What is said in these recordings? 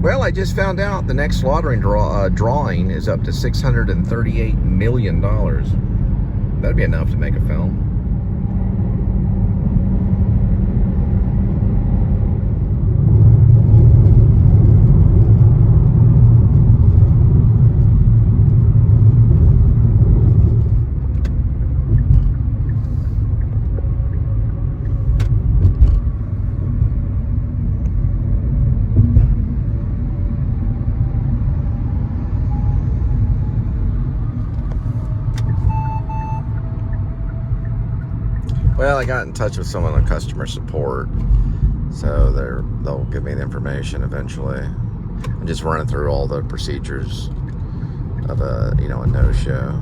Well, I just found out the next lottery drawing is up to $638 million. That'd be enough to make a film. Well, I got in touch with someone on customer support, so they'll give me the information eventually. I'm just running through all the procedures of a no-show.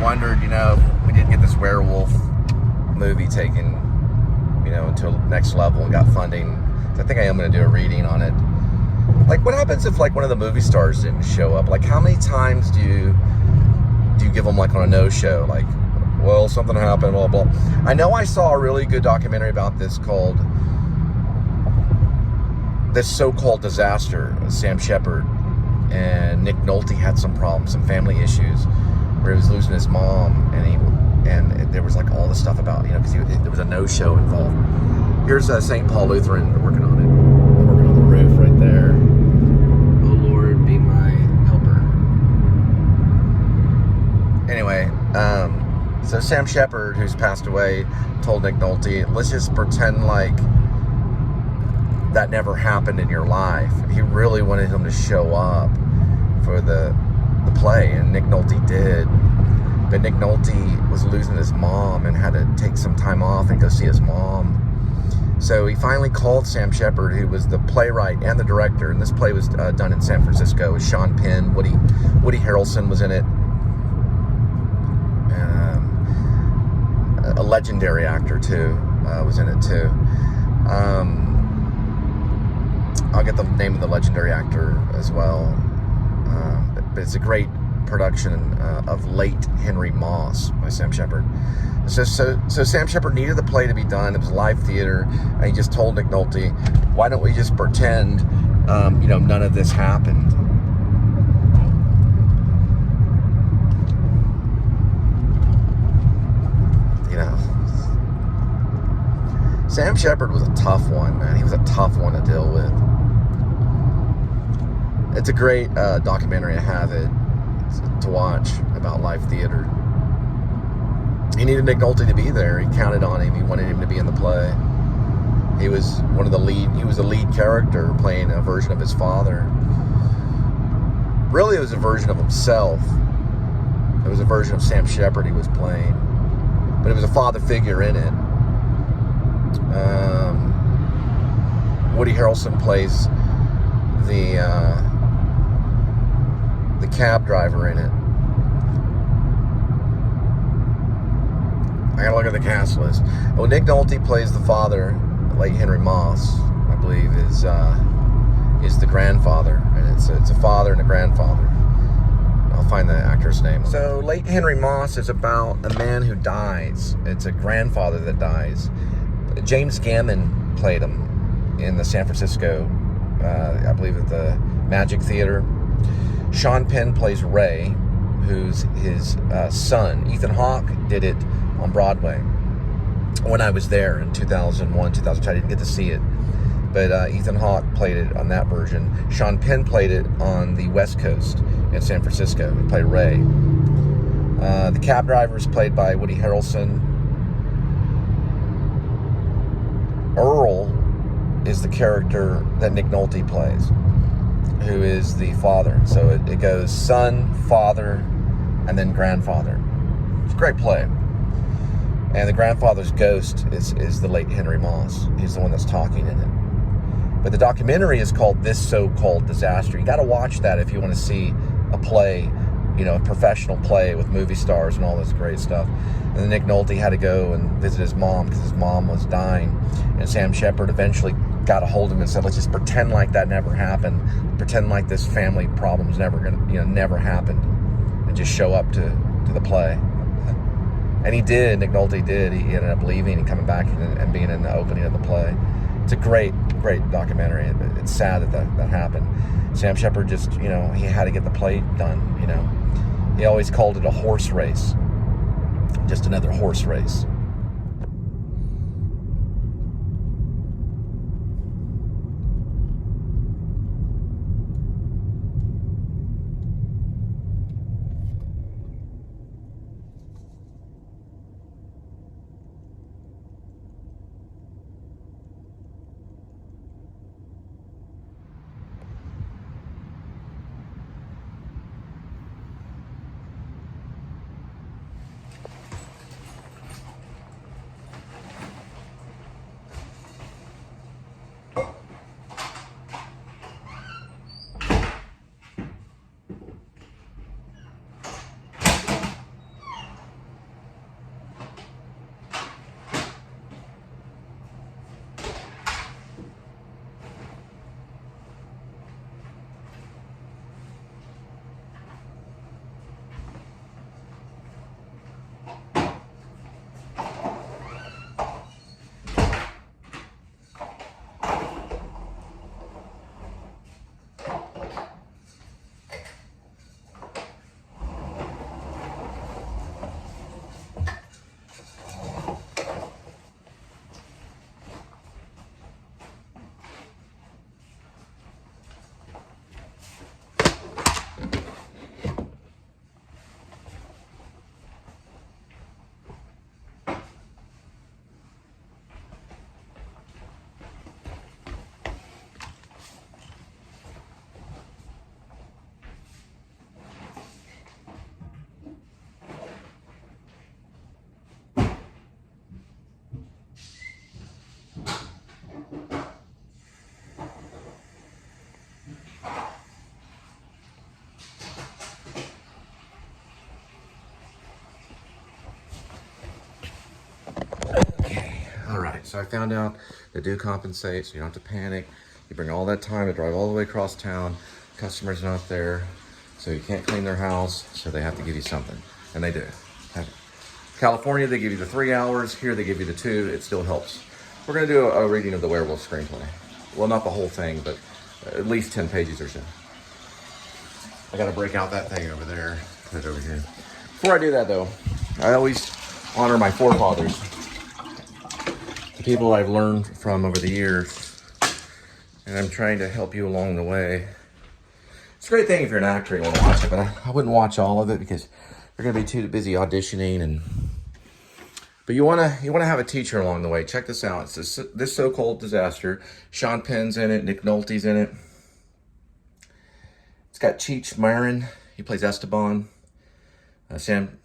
Wondered, if we did get this werewolf movie taken, to the next level and got funding. I think I am going to do a reading on it. Like, what happens if one of the movie stars didn't show up? Like, how many times do you give them on a no-show? Like, well, something happened, blah blah. I know I saw a really good documentary about this called This So-Called Disaster. Sam Shepard and Nick Nolte had some problems, some family issues, where he was losing his mom, and there was all this stuff about, because there was a no-show involved. Here's St. Paul Lutheran. They're working on it. They're working on the roof right there. Oh Lord, be my helper. Anyway, so Sam Shepard, who's passed away, told Nick Nolte, let's just pretend like that never happened in your life. He really wanted him to show up for the play, and Nick Nolte did. But Nick Nolte was losing his mom and had to take some time off and go see his mom. So he finally called Sam Shepard, who was the playwright and the director, and this play was done in San Francisco. It was Sean Penn, Woody Harrelson was in it. A legendary actor too was in it too. I'll get the name of the legendary actor as well. But it's a great production of Late Henry Moss by Sam Shepard. So Sam Shepard needed the play to be done. It was live theater, and he just told Nick Nolte, why don't we just pretend none of this happened? Sam Shepard was a tough one, man. He was a tough one to deal with. It's a great documentary. I have it to watch about live theater. He needed Nick Nolte to be there. He counted on him. He wanted him to be in the play. He was He was the lead character, playing a version of his father. Really, it was a version of himself. It was a version of Sam Shepard he was playing, but it was a father figure in it. Woody Harrelson plays the cab driver in it. I gotta look at the cast list. Well, Nick Nolte plays the father. Late Henry Moss, I believe, is the grandfather, and it's a father and a grandfather. I'll find the actor's name. So Late Henry Moss is about a man who dies. It's a grandfather that dies. James Gammon played him in the San Francisco, I believe at the Magic Theater. Sean Penn plays Ray, who's his son. Ethan Hawke did it on Broadway when I was there in 2001, 2002. I didn't get to see it, but Ethan Hawke played it on that version. Sean Penn played it on the West Coast in San Francisco. He played Ray. The cab driver is played by Woody Harrelson. Earl is the character that Nick Nolte plays, who is the father. So it goes son, father, and then grandfather. It's a great play. And the grandfather's ghost is the late Henry Moss. He's the one that's talking in it. But the documentary is called This So-Called Disaster. You got to watch that if you want to see a play, you know, a professional play with movie stars and all this great stuff. And then Nick Nolte had to go and visit his mom because his mom was dying. And Sam Shepard eventually got a hold of him and said, let's just pretend like that never happened. Pretend like this family problem's never happened. And just show up to the play. And he did. Nick Nolte did. He ended up leaving and coming back and being in the opening of the play. It's a great documentary. It's sad that happened. Sam Shepard just, he had to get the play done, He always called it a horse race. Just another horse race. So I found out they do compensate, so you don't have to panic. You bring all that time to drive all the way across town. Customer's not there, so you can't clean their house, so they have to give you something. And they do. California, they give you the 3 hours. Here, they give you the 2. It still helps. We're going to do a reading of the Werewolf screenplay. Well, not the whole thing, but at least 10 pages or so. I got to break out that thing over there, put it over here. Before I do that, though, I always honor my forefathers. People I've learned from over the years, and I'm trying to help you along the way. It's a great thing if you're an actor and you want to watch it, but I wouldn't watch all of it because you're going to be too busy auditioning. But you want to have a teacher along the way. Check this out. It's This So-Called Disaster. Sean Penn's in it. Nick Nolte's in it. It's got Cheech Marin. He plays Esteban. Sam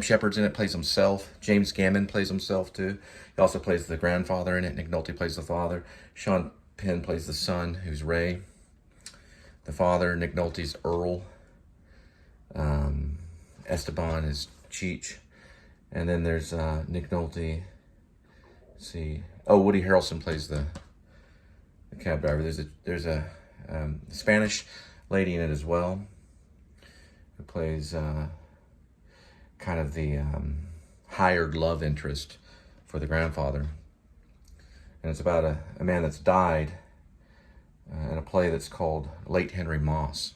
Shepard's in it, plays himself. James Gammon plays himself too. He also plays the grandfather in it. Nick Nolte plays the father. Sean Penn plays the son, who's Ray. The father, Nick Nolte's Earl. Esteban is Cheech. And then there's Nick Nolte. Let's see. Oh, Woody Harrelson plays the cab driver. There's a Spanish lady in it as well, who plays kind of the hired love interest for the grandfather. And it's about a man that's died in a play that's called Late Henry Moss.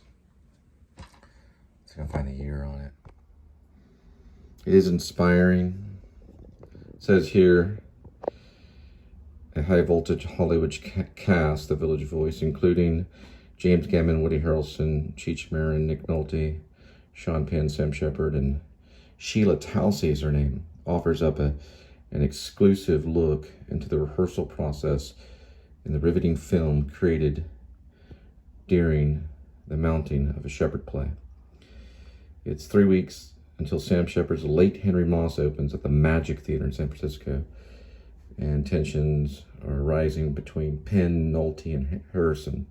So I can find the year on it. It is inspiring. It says here, a high voltage Hollywood cast, The Village Voice, including James Gammon, Woody Harrelson, Cheech Marin, Nick Nolte, Sean Penn, Sam Shepard, and Sheila Talsey is her name, offers up an exclusive look into the rehearsal process in the riveting film created during the mounting of a Shepard play. It's 3 weeks until Sam Shepard's Late Henry Moss opens at the Magic Theater in San Francisco, and tensions are rising between Penn, Nolte, and Harrelson,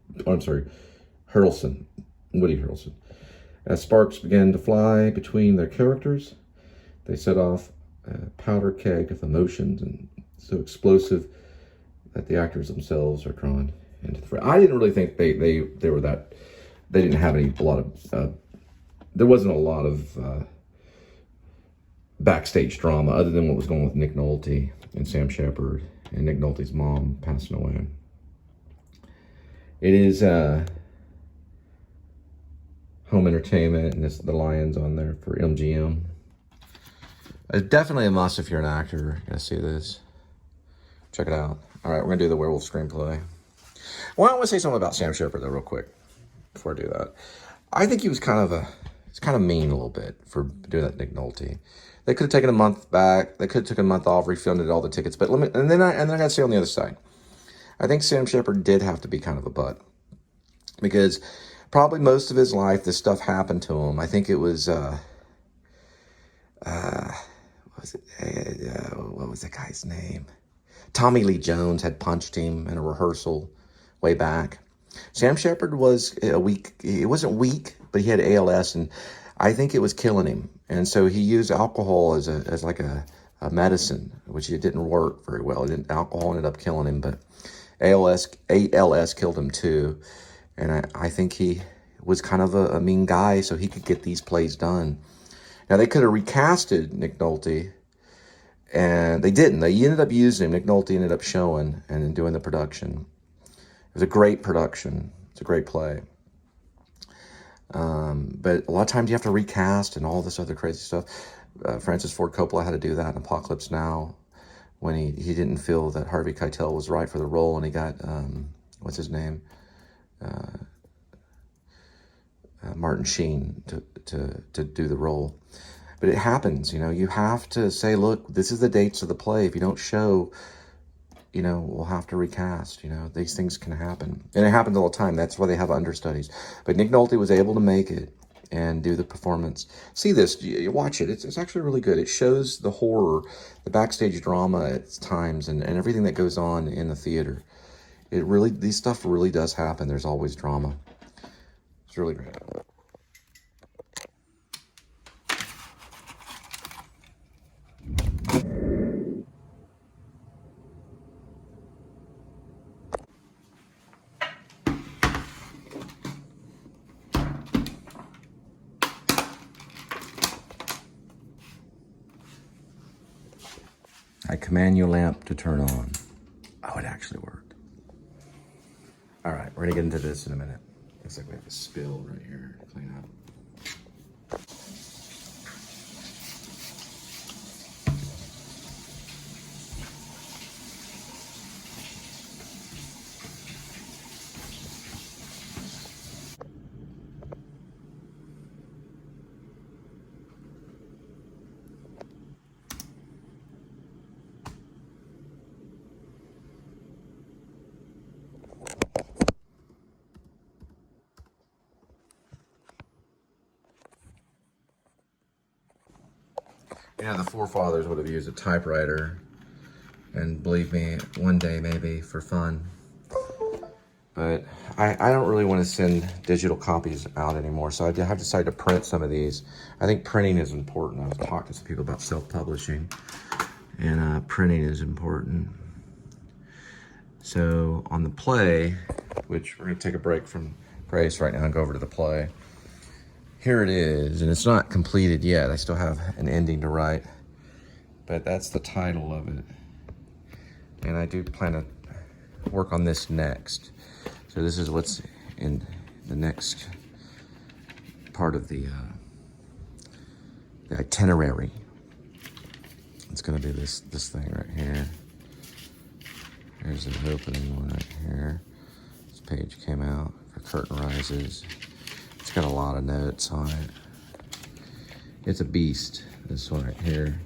Woody Harrelson. As sparks begin to fly between their characters, they set off a powder keg of emotions, and so explosive that the actors themselves are drawn into the fray. I didn't really think they were that. They didn't have a lot of. There wasn't a lot of backstage drama other than what was going on with Nick Nolte and Sam Shepard and Nick Nolte's mom passing away. It is home entertainment, and the Lions on there for MGM. It's definitely a must if you're an actor. You're gonna see this. Check it out. All right, we're gonna do the werewolf screenplay. Well, I want to say something about Sam Shepard though, real quick, before I do that. I think he was kind of mean a little bit for doing that to Nick Nolte. They could have taken a month back. They could have taken a month off, refunded all the tickets. But and then I got to say on the other side, I think Sam Shepard did have to be kind of a butt, because probably most of his life this stuff happened to him. I think it was what was the guy's name? Tommy Lee Jones had punched him in a rehearsal way back. Sam Shepard was weak. He wasn't weak, but he had ALS, and I think it was killing him. And so he used alcohol as like a medicine, which it didn't work very well. Alcohol ended up killing him, but ALS killed him too. And I think he was kind of a mean guy, so he could get these plays done. Now, they could have recasted Nick Nolte, and they didn't. They ended up using him. Nick Nolte ended up showing and doing the production. It was a great production. It's a great play. But a lot of times you have to recast and all this other crazy stuff. Francis Ford Coppola had to do that in Apocalypse Now when he didn't feel that Harvey Keitel was right for the role, and he got, what's his name? Martin Sheen to do the role. But it happens, you have to say, look, this is the dates of the play. If you don't show, we'll have to recast. These things can happen. And it happens all the time. That's why they have understudies. But Nick Nolte was able to make it and do the performance. See this, you watch it. It's actually really good. It shows the horror, the backstage drama at times, and everything that goes on in the theater. These stuff really does happen. There's always drama. It's really great. I command your lamp to turn on. Oh, it actually worked. All right, we're gonna get into this in a minute. Looks like we have a spill right here to clean up. The forefathers would have used a typewriter, and believe me, one day maybe for fun, But I don't really want to send digital copies out anymore, so I have decided to print some of these. I think printing is important. I've talked to some people about self-publishing, and printing is important. So on the play, which we're going to take a break from Grace right now and go over to the play. Here it is, and it's not completed yet. I still have an ending to write, but that's the title of it. And I do plan to work on this next. So this is what's in the next part of the itinerary. It's gonna be this thing right here. Here's an opening one right here. This page came out for Curtain Rises. It's got a lot of notes on it. It's a beast, this one right here.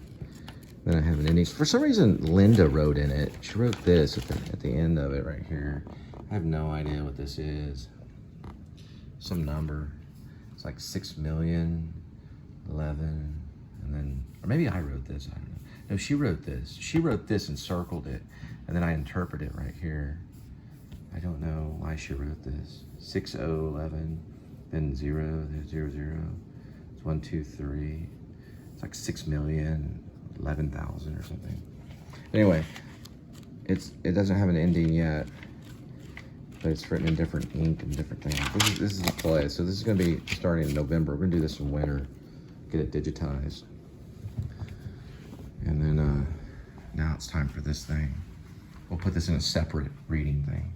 Then I have an ending. For some reason, Linda wrote in it. She wrote this at the end of it right here. I have no idea what this is. Some number. It's like 6,000,011, and then, or maybe I wrote this, I don't know. No, she wrote this. She wrote this and circled it, and then I interpreted it right here. I don't know why she wrote this. 6011, then 0, then 00. It's 1, 2, 3. It's like 6,011,000 or something. Anyway, it doesn't have an ending yet, but it's written in different ink and different things. This is a play, so this is going to be starting in November. We're going to do this in winter, get it digitized. And then now it's time for this thing. We'll put this in a separate reading thing.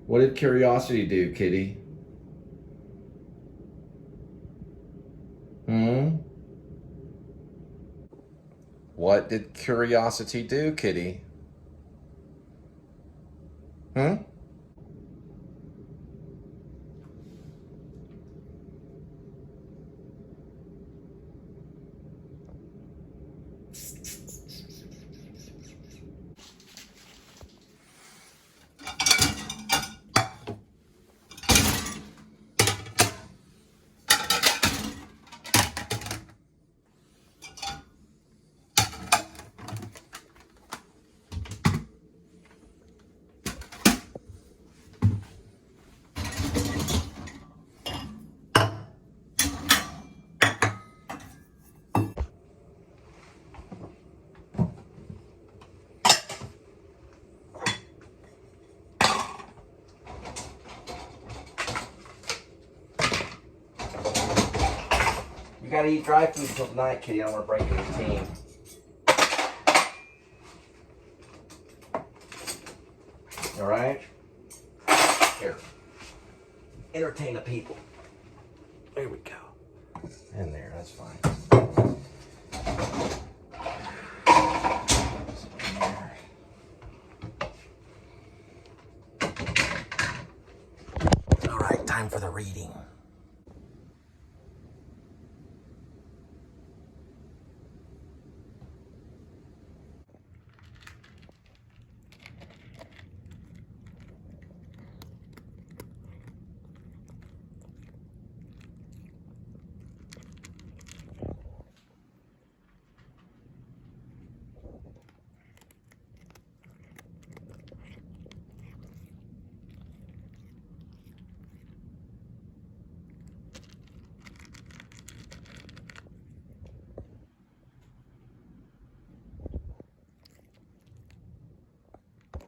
What did curiosity do, kitty? What did curiosity do, kitty? You gotta eat dry food till tonight, kitty. I don't want to break your routine. All right? Here. Entertain the people. There we go. In there, that's fine. All right, time for the reading.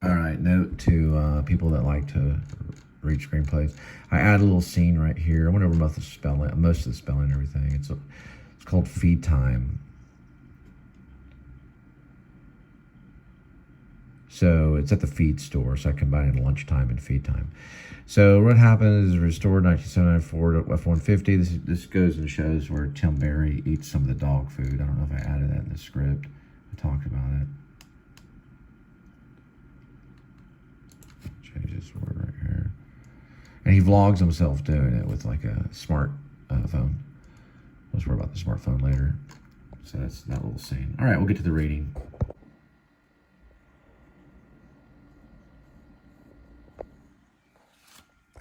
All right, note to people that like to read screenplays. I add a little scene right here. I went over most of the spelling and everything. It's called Feed Time. So it's at the feed store, so I combine lunchtime and feed time. So what happens is restored 1979 Ford F-150. This goes and shows where Tim Berry eats some of the dog food. I don't know if I added that in the script. I talked about it. Change this word right here. And he vlogs himself doing it with like a smart phone. Let's worry about the smartphone later. So that's that little scene. All right, we'll get to the reading.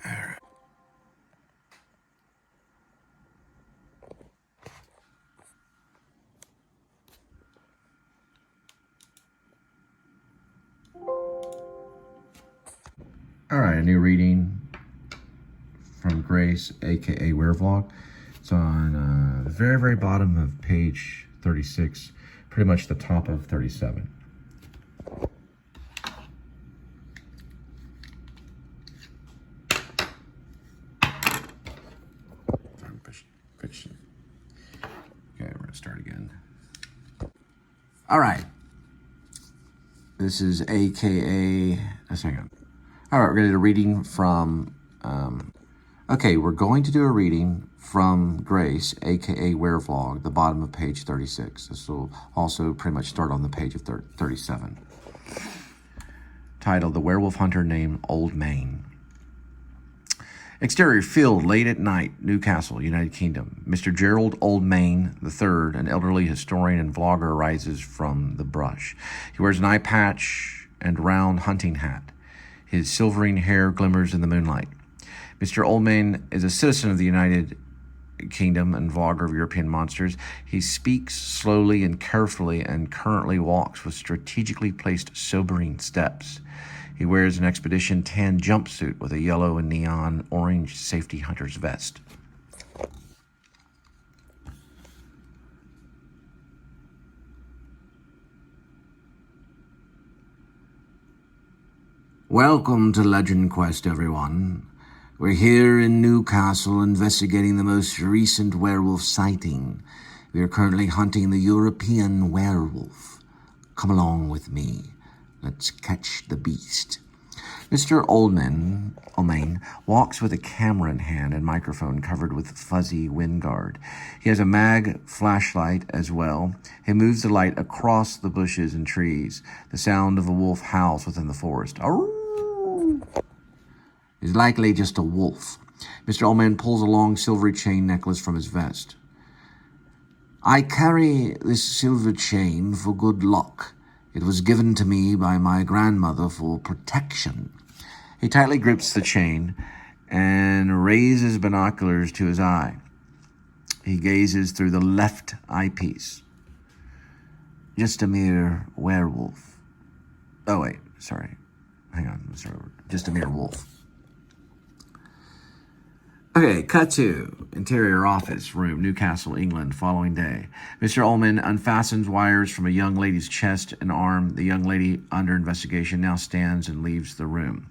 All right. All right, a new reading from Grace, aka Werevlog. It's on the very, very bottom of page 36, pretty much the top of 37. Okay, we're gonna start again. All right. This is aka, hang on. All right, we're gonna do a reading from, okay, we're going to do a reading from Grace, aka Werevlog, the bottom of page 36. This will also pretty much start on the page of 37. Titled, The Werewolf Hunter Named Old Main. Exterior field, late at night, Newcastle, United Kingdom. Mr. Gerald Oldmain III, an elderly historian and vlogger, arises from the brush. He wears an eye patch and round hunting hat. His silvering hair glimmers in the moonlight. Mr. Oldmain is a citizen of the United Kingdom and vlogger of European monsters. He speaks slowly and carefully and currently walks with strategically placed sobering steps. He wears an Expedition 10 jumpsuit with a yellow and neon orange safety hunter's vest. Welcome to Legend Quest, everyone. We're here in Newcastle investigating the most recent werewolf sighting. We are currently hunting the European werewolf. Come along with me. Let's catch the beast. Mr. Oldmain walks with a camera in hand and microphone covered with fuzzy wind guard. He has a mag flashlight as well. He moves the light across the bushes and trees. The sound of a wolf howls within the forest. It's likely just a wolf. Mr. Oldmain pulls a long silvery chain necklace from his vest. I carry this silver chain for good luck. It was given to me by my grandmother for protection. He tightly grips the chain and raises binoculars to his eye. He gazes through the left eyepiece. Just a mere werewolf. Oh, wait, sorry. Hang on, just a mere wolf. Okay, cut to interior office room, Newcastle, England, following day. Mr. Oldmain unfastens wires from a young lady's chest and arm. The young lady under investigation now stands and leaves the room.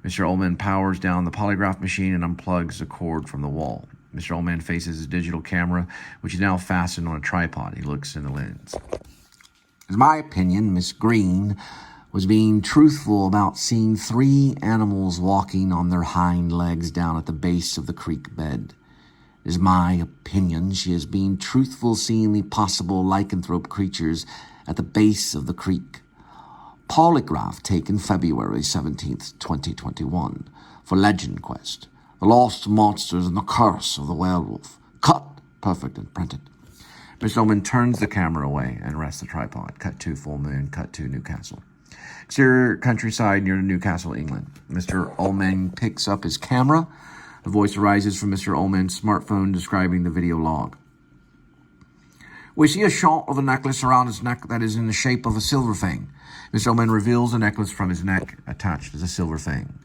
Mr. Oldmain powers down the polygraph machine and unplugs the cord from the wall. Mr. Oldmain faces his digital camera, which is now fastened on a tripod. He looks in the lens. In my opinion, Miss Green was being truthful about seeing 3 animals walking on their hind legs down at the base of the creek bed. It is my opinion she is being truthful seeing the possible lycanthrope creatures at the base of the creek. Polygraph taken February 17th, 2021 for Legend Quest. The Lost Monsters and the Curse of the Werewolf. Cut, perfect and printed. Mr. Oldmain turns the camera away and rests the tripod. Cut to full moon, cut to Newcastle. Exterior countryside near Newcastle, England. Mr. Oldmain picks up his camera. A voice arises from Mr. Oldmain's smartphone describing the video log. We see a shot of a necklace around his neck that is in the shape of a silver fang. Mr. Oldmain reveals a necklace from his neck attached as a silver fang,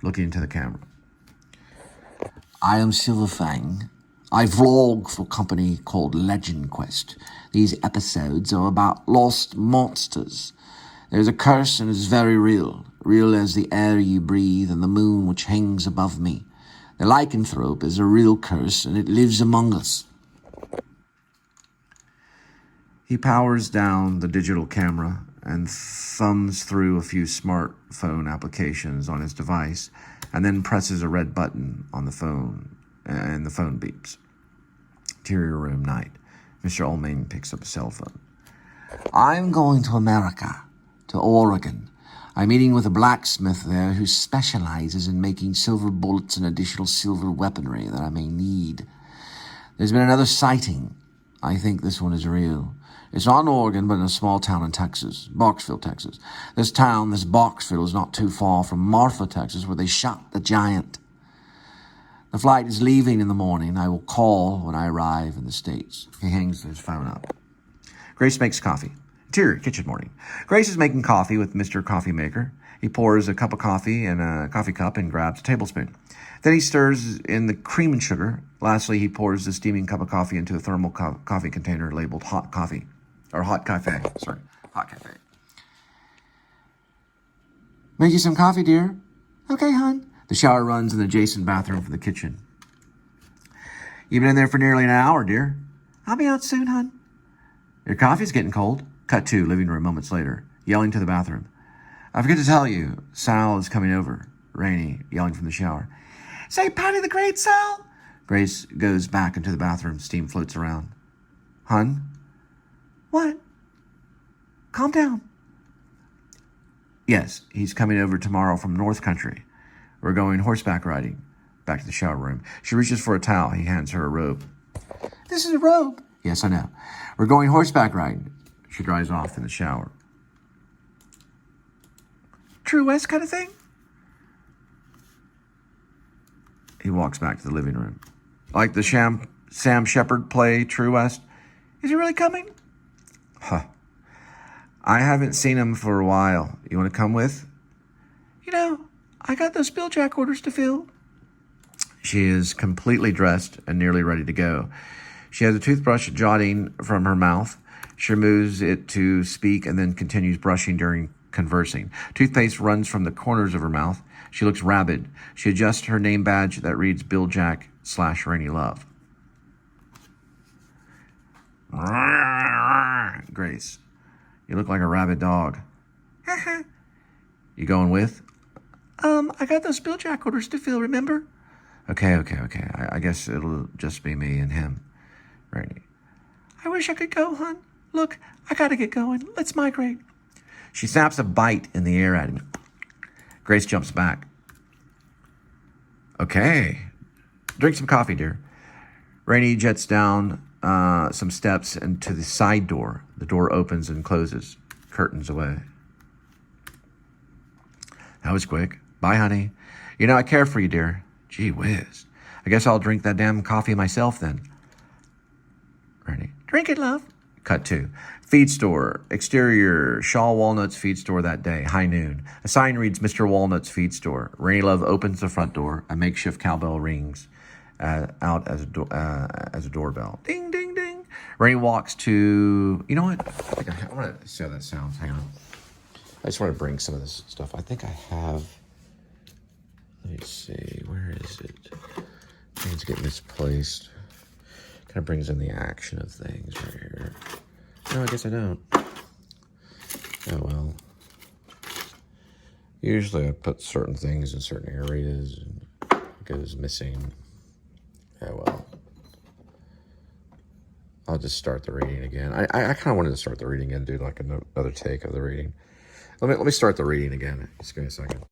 looking into the camera. I am Silver Fang. I vlog for a company called Legend Quest. These episodes are about lost monsters. There's a curse and it's very real, real as the air you breathe and the moon which hangs above me. The lycanthrope is a real curse and it lives among us. He powers down the digital camera and thumbs through a few smartphone applications on his device and then presses a red button on the phone and the phone beeps. Interior room, night. Mr. Oldmain picks up a cell phone. I'm going to America. To Oregon. I'm meeting with a blacksmith there who specializes in making silver bullets and additional silver weaponry that I may need. There's been another sighting. I think this one is real. It's not in Oregon, but in a small town in Texas, Boxville, Texas. This Boxville, is not too far from Marfa, Texas, where they shot the giant. The flight is leaving in the morning. I will call when I arrive in the States. He hangs his phone up. Grace makes coffee. Interior kitchen morning. Grace is making coffee with Mr. Coffee Maker. He pours a cup of coffee in a coffee cup and grabs a tablespoon. Then he stirs in the cream and sugar. Lastly, he pours the steaming cup of coffee into a thermal coffee container labeled hot coffee. Or hot cafe. Sorry, hot cafe. Make you some coffee, dear. Okay, hon. The shower runs in the adjacent bathroom from the kitchen. You've been in there for nearly an hour, dear. I'll be out soon, hon. Your coffee's getting cold. Cut to living room moments later, yelling to the bathroom. I forget to tell you, Sal is coming over. Rainey, yelling from the shower. Say, Patty the Great, Sal. Grace goes back into the bathroom. Steam floats around. Hun? What? Calm down. Yes, he's coming over tomorrow from North Country. We're going horseback riding. Back to the shower room. She reaches for a towel. He hands her a robe. This is a robe. Yes, I know. We're going horseback riding. She dries off in the shower. True West kind of thing? He walks back to the living room. Like the Sam Shepard play, True West? Is he really coming? Huh. I haven't seen him for a while. You want to come with? You know, I got those Billjack orders to fill. She is completely dressed and nearly ready to go. She has a toothbrush jutting from her mouth. She removes it to speak and then continues brushing during conversing. Toothpaste runs from the corners of her mouth. She looks rabid. She adjusts her name badge that reads Billjack/Rainy Love. Grace, you look like a rabid dog. You going with? I got those Billjack orders to fill, remember? Okay. I guess it'll just be me and him. Rainy. I wish I could go, hon. Look, I gotta get going. Let's migrate. She snaps a bite in the air at him. Grace jumps back. Okay. Drink some coffee, dear. Rainy jets down some steps and to the side door. The door opens and closes. Curtains away. That was quick. Bye, honey. You know, I care for you, dear. Gee whiz. I guess I'll drink that damn coffee myself then. Rainy. Drink it, love. Cut to. Feed store. Exterior. Shaw Walnuts feed store that day. High noon. A sign reads Mr. Walnuts feed store. Rainy Love opens the front door. A makeshift cowbell rings out as a doorbell. Ding, ding, ding. Rainy walks to... You know what? I want to see how that sounds. Hang on. I just want to bring some of this stuff. I think I have... Let me see. Where is it? Things get misplaced. Kind of brings in the action of things right here. No, I guess I don't. Oh, well. Usually I put certain things in certain areas and it goes missing. Oh, well. I'll just start the reading again. I kind of wanted to start the reading again, do like another take of the reading. Let me start the reading again. Just give me a second.